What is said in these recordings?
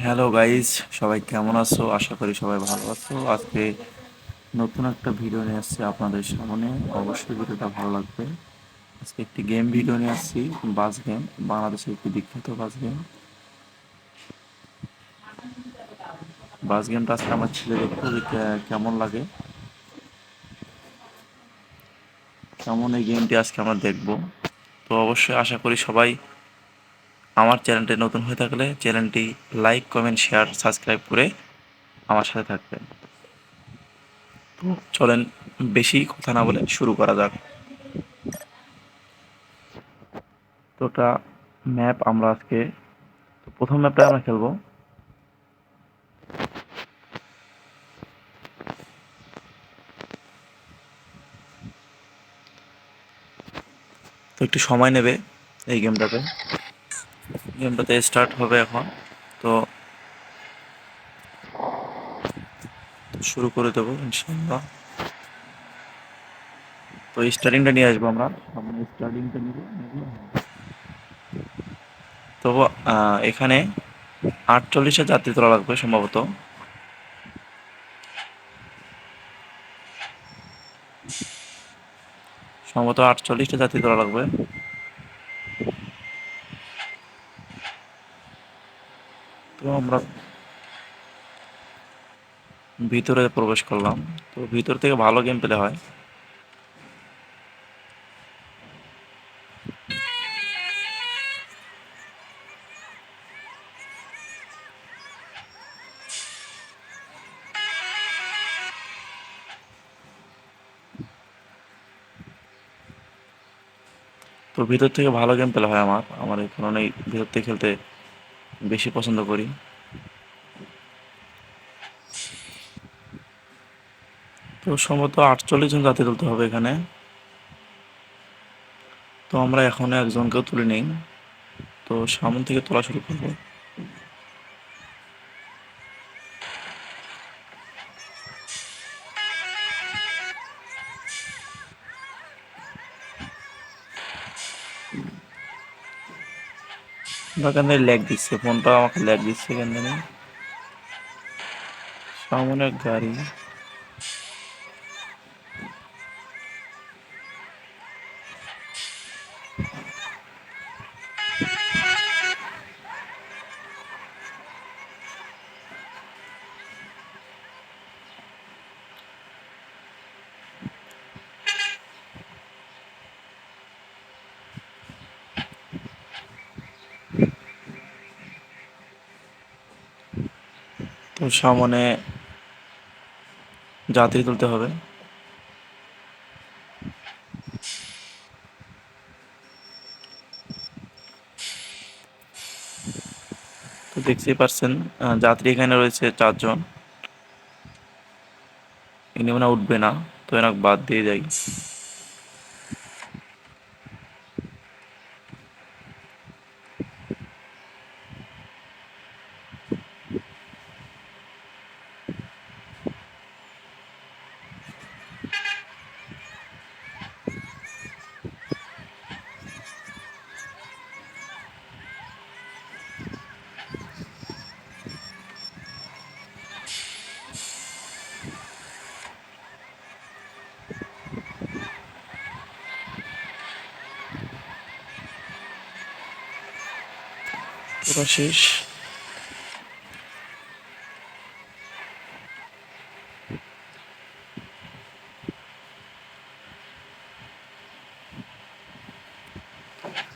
Hello guys, সবাই কেমন আছো? আশা করি সবাই ভালো আছো। আজকে নতুন একটা ভিডিও নিয়ে আসছি আপনাদের সামনে। অবশ্যই ভিডিওটা ভালো লাগবে। আজকে একটি গেম ভিডিও নিয়ে আসছি, বাস গেম। বাংলাদেশের একটি বিখ্যাত বাস গেম। বাস গেমটা আজকে আমার ছেলে দেখবো যে কেমন লাগে, কেমন এই গেমটি আজকে আমরা দেখবো। তো অবশ্যই আশা করি সবাই আমার চ্যানেলটি নতুন হয়ে থাকলে চ্যানেলটি লাইক, কমেন্ট, শেয়ার, সাবস্ক্রাইব করে আমার সাথে থাকবেন। তো চলেন, বেশি কথা না বলে শুরু করা যাক। তো ওটা ম্যাপ আমরা আজকে, তো প্রথম ম্যাপটা আমরা খেলবো। তো একটু সময় নেবে এই গেমটাতে স্টার্ট হবে এখন। তো শুরু করে দেবো ইনশাল্লাহ। তো স্টার্টিংটা নিয়ে আসবো আমরা, সামনে স্টার্টিংটা নিব। তো এখানে 48টা যাত্রী তোলা লাগবে সম্ভবত। সম্ভবত 48টা যাত্রী তোলা লাগবে। তো আমরা ভিতরে প্রবেশ করলাম। তো ভিতর থেকে ভালো গেম প্লে হয়। তো ভিতর থেকে ভালো গেম প্লে হয় আমার এই কারণেই ভিতর থেকে খেলতে বেশি পছন্দ করি। তো সম্ভবত 48 জন যাত্রী তুলতে হবে এখানে। তো আমরা এখন একজনকেও তুলে নিই। তো সামনে থেকে তোলা শুরু করবো। এখান থেকে ল্যাগ দিচ্ছে, ফোনটা আমাকে ল্যাগ দিচ্ছে এখান থেকে। সামনে এক গাড়ি। তো সামনে যাত্রী তুলতে হবে। তো দেখতেই পারছেন, যাত্রী এখানে রয়েছে 4 জন। ইনি মনে হয় উঠবে না, তো এনাকে বাদ দিয়ে যাই। পুরো শেষ।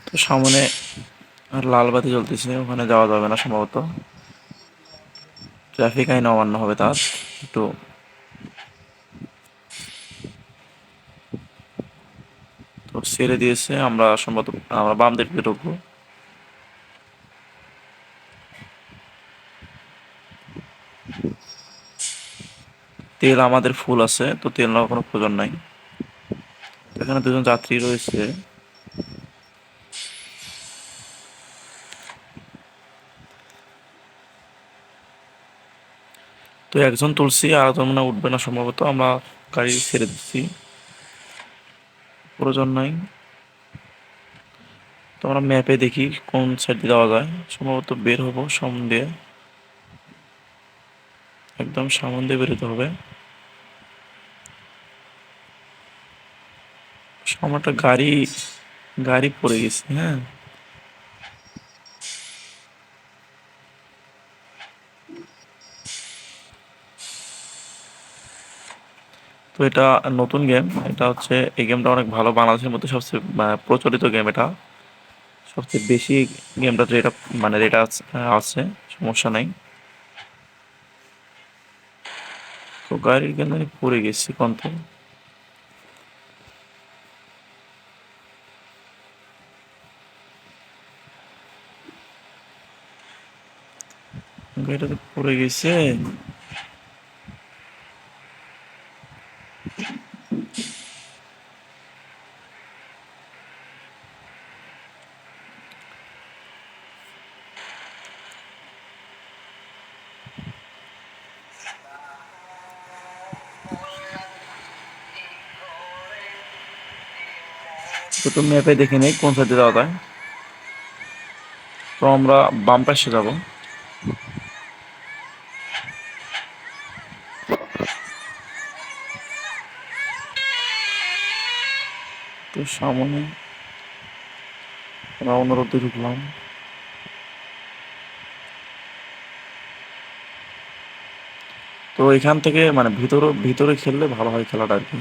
তো সামনে আর লাল বাতি জ্বলতেছে, ওখানে যাওয়া যাবে না সম্ভবত। ট্রাফিক আইন অমান্য হবে তার। একটু তো ছেড়ে দিয়েছে, আমরা সম্ভবত আমরা বাম দিকে ঢুকবো। তেল আমাদের ফুল আছে, তো তেল নেওয়ার কোনো প্রয়োজন নাই। তো এখানে 2 জন যাত্রী রয়েছে। তো একজন তুলছি, আর একজন মনে হয় উঠবে না সম্ভবত। আমরা গাড়ি ছেড়ে দিচ্ছি, প্রয়োজন নাই। তো আমরা ম্যাপে দেখি কোন সাইড দিয়ে যাওয়া যায়। সম্ভবত বের হবো সামনে দিয়ে। একদম সামন দিয়ে বেরোতে হবে। সামনে একটা গাড়ি গাড়ি পড়ে গেছে, হ্যাঁ। তো এটা নতুন গেম। এটা হচ্ছে, এই গেমটা অনেক ভালো, বাংলাদেশের মধ্যে সবচেয়ে প্রচলিত গেম এটা। সবচেয়ে বেশি গেমটা যেটা মানে রেট আছে, সমস্যা নাই। তো গাড়ির কেন জানি পড়ে গেছি কন্ত, গাড়িটা তো পড়ে গেছে। তো তো ম্যাপে দেখে নেই কোন সাইডে যাওয়া যায়। তো আমরা বাম পাশে যাব। তো সামনে আমরা অনুরোধ ঢুকলাম। তো এখান থেকে মানে ভিতরে ভিতরে খেললে ভালো হয় খেলাটা আর কি।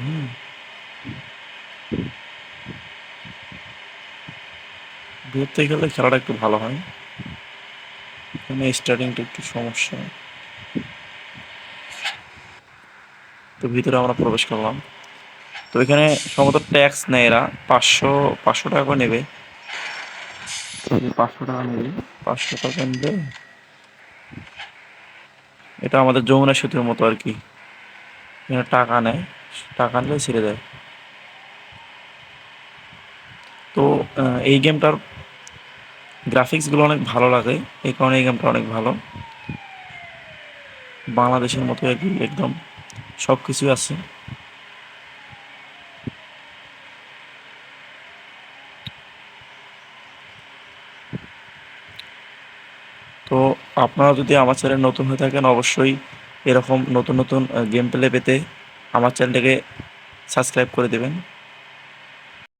ভিতর থেকে খেললে খেলাটা একটু ভালো হয়। এখানে স্টার্টিংটা একটু সমস্যা। তো ভিতরে আমরা প্রবেশ করলাম। তো এখানে সম্ভবত ট্যাক্স নেয় এরা, 500 টাকা করে নেবে। 500 টাকা নেবে, 500 টাকা নেবে। এটা আমাদের যমুনা সেতুর মতো আর কি, এখানে টাকা নেয়, টাকা নিলে ছেড়ে দেয়। তো এই গেমটার গ্রাফিক্সগুলো অনেক ভালো লাগে, এই কারণে এই গেমটা অনেক ভালো। বাংলাদেশের মতো আর কি, একদম সব কিছুই আছে। তো আপনারা যদি আমার চ্যানেল নতুন হয়ে থাকেন, অবশ্যই এরকম নতুন নতুন গেম প্লে পেতে আমার চ্যানেলটাকে সাবস্ক্রাইব করে দেবেন।